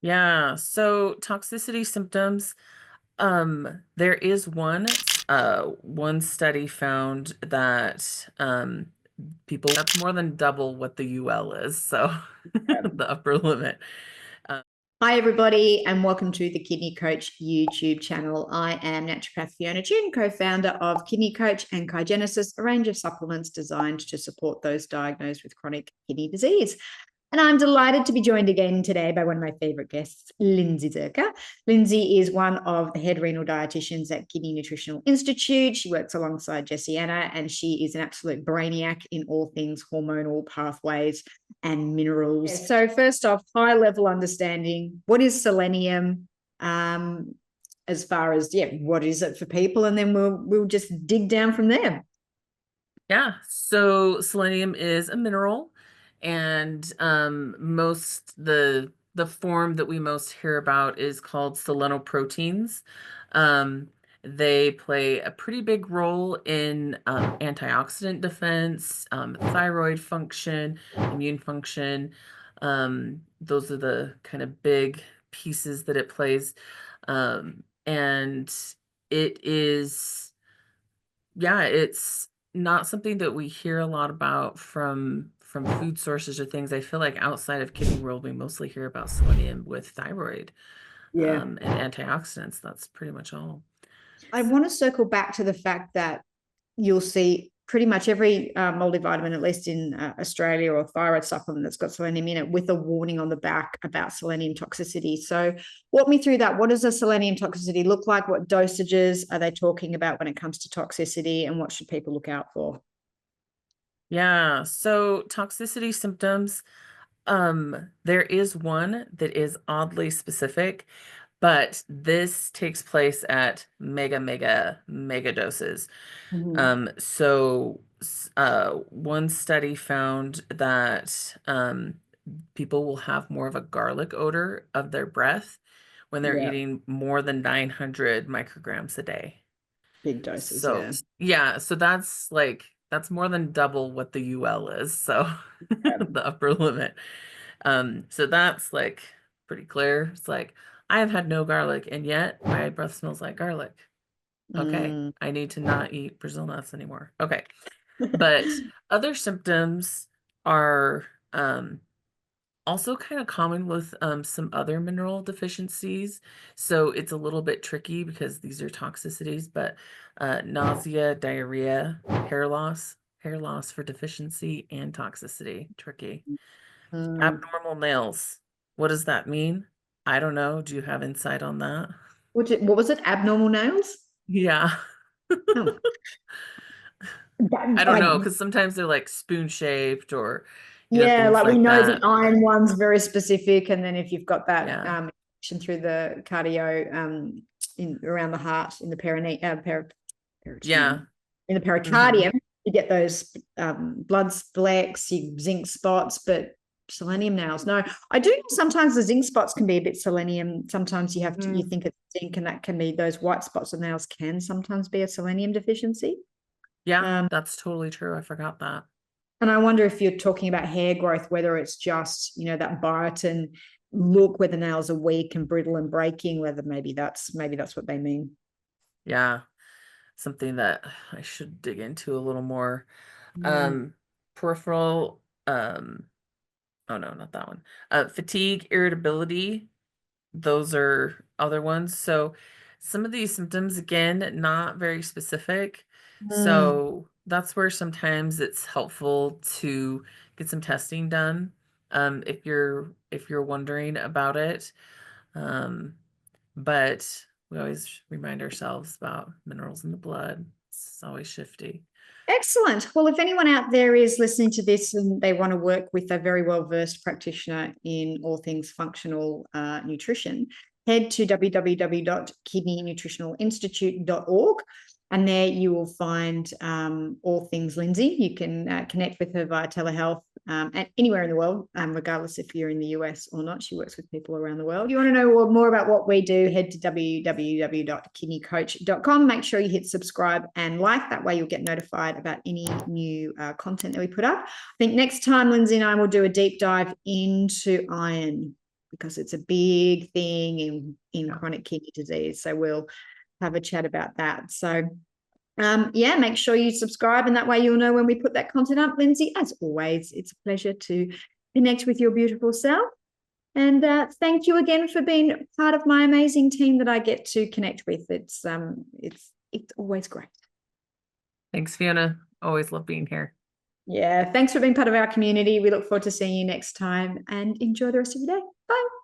Yeah, so toxicity symptoms, there is one study found that people that's more than double what the UL is, so the upper limit. Uh, Hi, everybody, and welcome to the Kidney Coach YouTube channel. I am naturopath Fiona Tune, co-founder of Kidney Coach and Kygenesis, a range of supplements designed to support those diagnosed with chronic kidney disease. And I'm delighted to be joined again today by one of my favorite guests, Lindsay Zerker. Lindsay is one of the head renal dietitians at Kidney Nutritional Institute. She works alongside Jessie Anna, and she is an absolute brainiac in all things hormonal pathways and minerals. Yes. So first off, high level understanding, what is selenium? As far as, what is it for people? And then we'll just dig down from there. Yeah, so selenium is a mineral, and the form that we most hear about is called selenoproteins. They play a pretty big role in antioxidant defense, thyroid function, immune function. Those are the kind of big pieces that it plays. And it is, yeah, it's not something that we hear a lot about from food sources or things. I feel like outside of kidney world, we mostly hear about selenium with thyroid, and antioxidants. That's pretty much all. I want to circle back to the fact that you'll see pretty much every multivitamin, at least in Australia, or thyroid supplement that's got selenium in it, with a warning on the back about selenium toxicity. So walk me through that. What does a selenium toxicity look like? What dosages are they talking about when it comes to toxicity, and what should people look out for? Yeah, so toxicity symptoms, there is one that is oddly specific, but this takes place at mega doses. One study found that people will have more of a garlic odor of their breath when they're eating more than 900 micrograms a day. Big doses, So, yeah, so that's more than double what the UL is, so the upper limit. So that's like pretty clear. It's like I have had no garlic, and yet my breath smells like garlic. Okay, I need to not eat Brazil nuts anymore. Okay. But other symptoms are also kind of common with some other mineral deficiencies. So it's a little bit tricky because these are toxicities, but nausea, diarrhea, hair loss for deficiency and toxicity, tricky. Abnormal nails. What does that mean? I don't know. Do you have insight on that? What was it? Abnormal nails? Yeah. Oh. I don't know, because sometimes they're like spoon shaped or, Yeah, things like we like know the that. iron one's very specific, and then if you've got that Yeah. infection through the cardio in around the heart in the Yeah. in the pericardium, you get those blood splecks, zinc spots, but selenium nails. No, I do know sometimes the zinc spots can be a bit selenium. Sometimes you think it's zinc, and that can be those white spots on nails can sometimes be a selenium deficiency. Yeah, that's totally true. I forgot that. And I wonder if you're talking about hair growth, whether it's just, that biotin look where the nails are weak and brittle and breaking, whether maybe that's what they mean. Yeah. Something that I should dig into a little more. Peripheral, oh no, not that one. Fatigue, irritability, those are other ones. So some of these symptoms, again, not very specific. So that's where sometimes it's helpful to get some testing done, if you're wondering about it. But we always remind ourselves about minerals in the blood. It's always shifty. Excellent. Well, if anyone out there is listening to this and they want to work with a very well-versed practitioner in all things functional nutrition, head to www.kidneynutritionalinstitute.org. And there you will find all things Lindsay. You can connect with her via telehealth anywhere in the world, regardless if you're in the US or not. She works with people around the world. If you want to know more about what we do, head to www.kidneycoach.com. Make sure you hit subscribe and like. That way you'll get notified about any new content that we put up. I think next time Lindsay and I will do a deep dive into iron, because it's a big thing in chronic kidney disease. So we'll have a chat about that. So yeah, make sure you subscribe, and that way you'll know when we put that content up. Lindsay, as always, it's a pleasure to connect with your beautiful self. And thank you again for being part of my amazing team that I get to connect with. It's always great. Thanks, Fiona. Always love being here. Yeah, thanks for being part of our community. We look forward to seeing you next time, and enjoy the rest of your day. Bye.